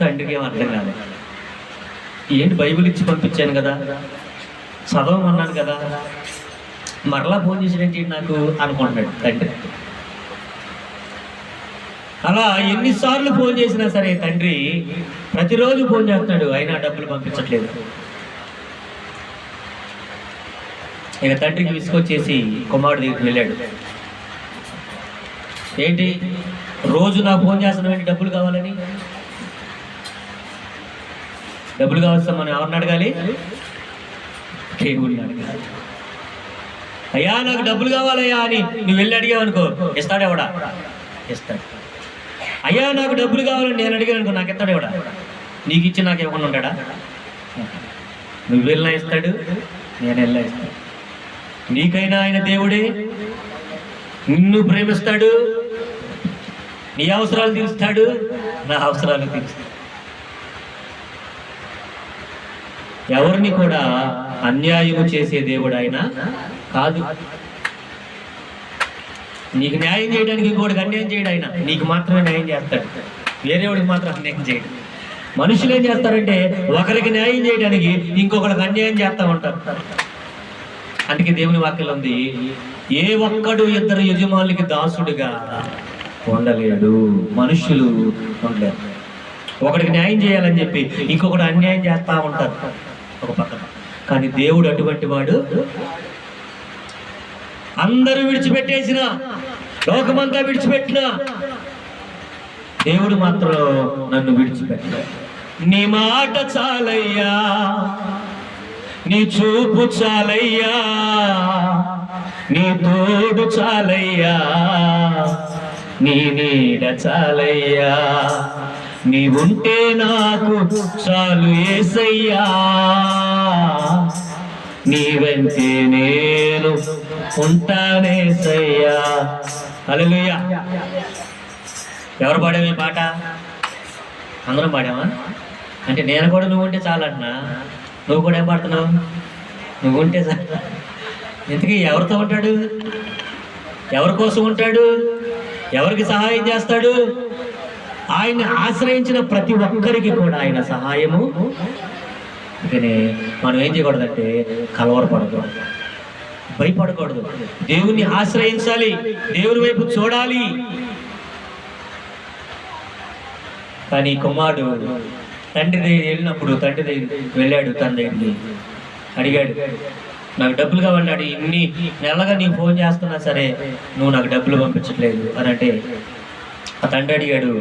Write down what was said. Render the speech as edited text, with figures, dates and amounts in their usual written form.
తండ్రికి ఏం అర్థం కాదు. ఏంటి బైబిల్ ఇచ్చి పంపించాను కదా, చదవమన్నాను కదా, మరలా ఫోన్ చేసినట్టు నాకు అనుకుంటున్నాడు తండ్రి. అలా ఎన్నిసార్లు ఫోన్ చేసినా సరే తండ్రి ప్రతిరోజు ఫోన్ చేస్తున్నాడు, అయినా డబ్బులు పంపించట్లేదు. ఇక తండ్రికి విసుకొచ్చేసి కుమారుడు దగ్గరికి వెళ్ళాడు. ఏంటి రోజు నాకు ఫోన్ చేస్తున్నావు, డబ్బులు కావాలని? డబ్బులు కావాల్సిన మనం ఎవరిని అడగాలి? దేవుడిని అడగాలి. అయ్యా నాకు డబ్బులు కావాలయ్యా అని నువ్వు వెళ్ళి అడిగావు అనుకో, ఇస్తాడు ఎవడా? ఇస్తాడు. అయ్యా నాకు డబ్బులు కావాలని నేను అడిగాను అనుకో, నాకు ఇస్తాడు ఎవడా? నీకు ఇచ్చి నాకు ఇవ్వకుండా ఉంటాడా? నువ్వు వెళ్ళినా ఇస్తాడు, నేను వెళ్ళినా ఇస్తాడు. నీకైనా ఆయన దేవుడే, నిన్ను ప్రేమిస్తాడు, నీ అవసరాలు తీరుస్తాడు, నా అవసరాలు తీరుస్తాడు. ఎవరిని కూడా అన్యాయము చేసే దేవుడు ఆయన కాదు. నీకు న్యాయం చేయడానికి ఇంకోటికి అన్యాయం చేయడు ఆయన, నీకు మాత్రమే న్యాయం చేస్తాడు, వేరేవాడికి మాత్రం అన్యాయం చేయడు. మనుషులు ఏం చేస్తారంటే ఒకరికి న్యాయం చేయడానికి ఇంకొకరికి అన్యాయం చేస్తూ ఉంటారు. అందుకే దేవుని వాక్యంలో ఉంది, ఏ ఒక్కడు ఇద్దరు యజమానులకి దాసుడుగా ఉండలేడు. మనుషులు ఉండలేరు. ఒకడికి న్యాయం చేయాలని చెప్పి ఇంకొకటి అన్యాయం చేస్తూ ఉంటారు ఒక పక్కన. కానీ దేవుడు అటువంటి వాడు. అందరూ విడిచిపెట్టేసిన, లోకమంతా విడిచిపెట్టిన దేవుడు మాత్రం నన్ను విడిచిపెట్టాడు. నీ మాట చాలయ్యా, నీ చూపు చాలయ్యా, నీ తోడు చాలయ్యా, నీ నీడ చాలయ్యా, నీ ఉంటే నాకు చాలు యేసయ్యా, నీ వెంటే నేను ఉంటానేసయ్యా. హల్లెలూయా. ఎవరు పాడామే పాట? అందరం పాడామా? అంటే నేను కూడా నువ్వు ఉంటే చాలంటున్నా. నువ్వు కూడా ఏం పాడుతున్నావు? నువ్వు ఉంటే చాలు. ఇంతకీ ఎవరితో ఉంటాడు? ఎవరి కోసం ఉంటాడు? ఎవరికి సహాయం చేస్తాడు? ఆయన్ని ఆశ్రయించిన ప్రతి ఒక్కరికి కూడా ఆయన సహాయము. అందుకనే మనం ఏం చేయకూడదంటే కలవరపడకూడదు, భయపడకూడదు. దేవుణ్ణి ఆశ్రయించాలి, దేవుని వైపు చూడాలి. కానీ కుమారుడు తండ్రి దగ్గర వెళ్ళినప్పుడు తండ్రి దగ్గర వెళ్ళాడు, తన దగ్గరికి అడిగాడు, నాకు డబ్బులు కావాలన్నాడు. ఇన్ని నెలగా నీకు ఫోన్ చేస్తున్నా సరే నువ్వు నాకు డబ్బులు పంపించట్లేదు అని అంటే ఆ తండ్రి అడిగాడు,